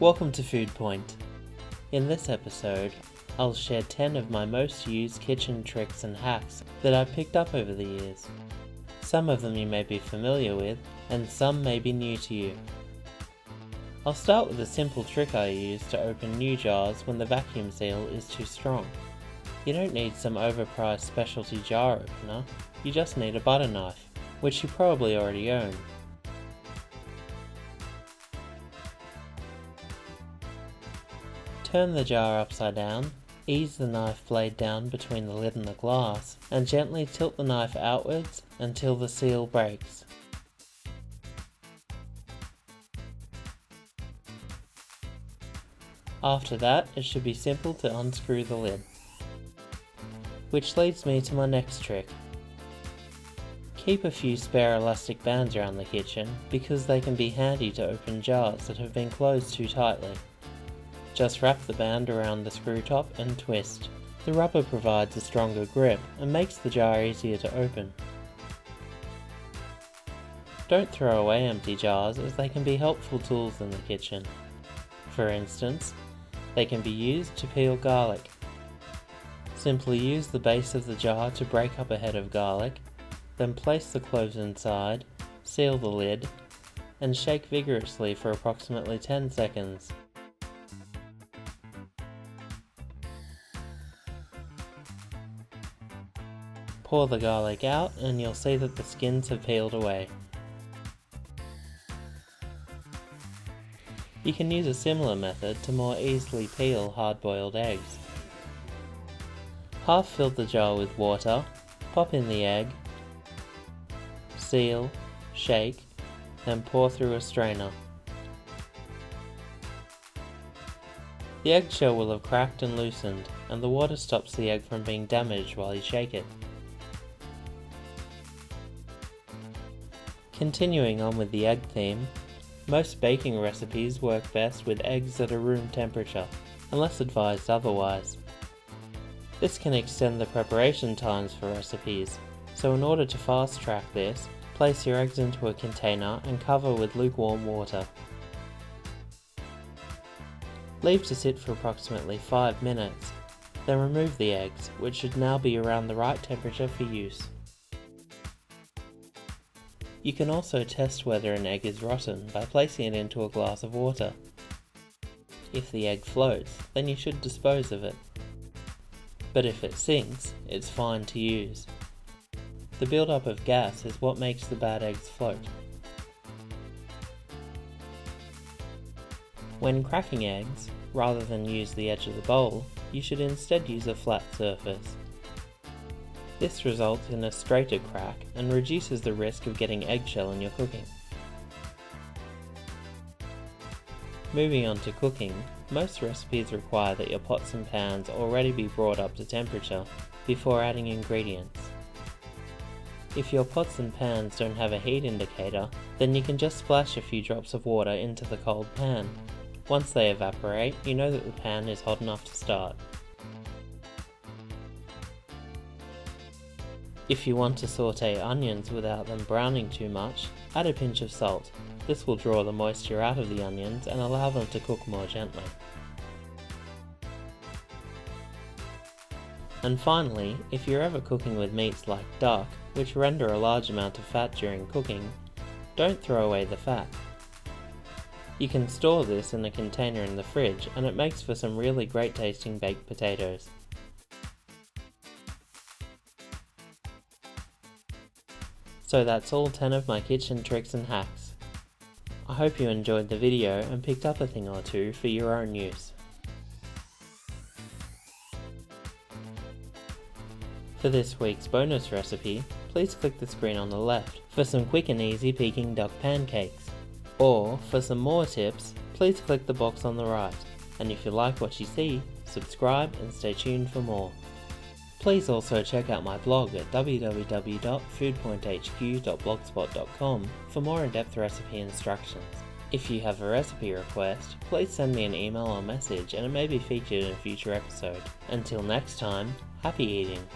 Welcome to Food Point. In this episode, I'll share 10 of my most used kitchen tricks and hacks that I've picked up over the years. Some of them you may be familiar with, and some may be new to you. I'll start with a simple trick I use to open new jars when the vacuum seal is too strong. You don't need some overpriced specialty jar opener, you just need a butter knife, which you probably already own. Turn the jar upside down, ease the knife blade down between the lid and the glass, and gently tilt the knife outwards until the seal breaks. After that, it should be simple to unscrew the lid. Which leads me to my next trick. Keep a few spare elastic bands around the kitchen because they can be handy to open jars that have been closed too tightly. Just wrap the band around the screw top and twist. The rubber provides a stronger grip and makes the jar easier to open. Don't throw away empty jars as they can be helpful tools in the kitchen. For instance, they can be used to peel garlic. Simply use the base of the jar to break up a head of garlic, then place the cloves inside, seal the lid, and shake vigorously for approximately 10 seconds. Pour the garlic out and you'll see that the skins have peeled away. You can use a similar method to more easily peel hard-boiled eggs. Half fill the jar with water, pop in the egg, seal, shake, then pour through a strainer. The eggshell will have cracked and loosened, and the water stops the egg from being damaged while you shake it. Continuing on with the egg theme, most baking recipes work best with eggs that are room temperature, unless advised otherwise. This can extend the preparation times for recipes, so in order to fast track this, place your eggs into a container and cover with lukewarm water. Leave to sit for approximately 5 minutes, then remove the eggs, which should now be around the right temperature for use. You can also test whether an egg is rotten by placing it into a glass of water. If the egg floats, then you should dispose of it. But if it sinks, it's fine to use. The build-up of gas is what makes the bad eggs float. When cracking eggs, rather than use the edge of the bowl, you should instead use a flat surface. This results in a straighter crack and reduces the risk of getting eggshell in your cooking. Moving on to cooking, most recipes require that your pots and pans already be brought up to temperature before adding ingredients. If your pots and pans don't have a heat indicator, then you can just splash a few drops of water into the cold pan. Once they evaporate, you know that the pan is hot enough to start. If you want to saute onions without them browning too much, add a pinch of salt. This will draw the moisture out of the onions and allow them to cook more gently. And finally, if you're ever cooking with meats like duck, which render a large amount of fat during cooking, don't throw away the fat. You can store this in a container in the fridge and it makes for some really great tasting baked potatoes. So that's all 10 of my kitchen tricks and hacks. I hope you enjoyed the video and picked up a thing or two for your own use. For this week's bonus recipe, please click the screen on the left for some quick and easy Peking duck pancakes. Or, for some more tips, please click the box on the right. And if you like what you see, subscribe and stay tuned for more. Please also check out my blog at www.foodpointhq.blogspot.com for more in-depth recipe instructions. If you have a recipe request, please send me an email or message and it may be featured in a future episode. Until next time, happy eating!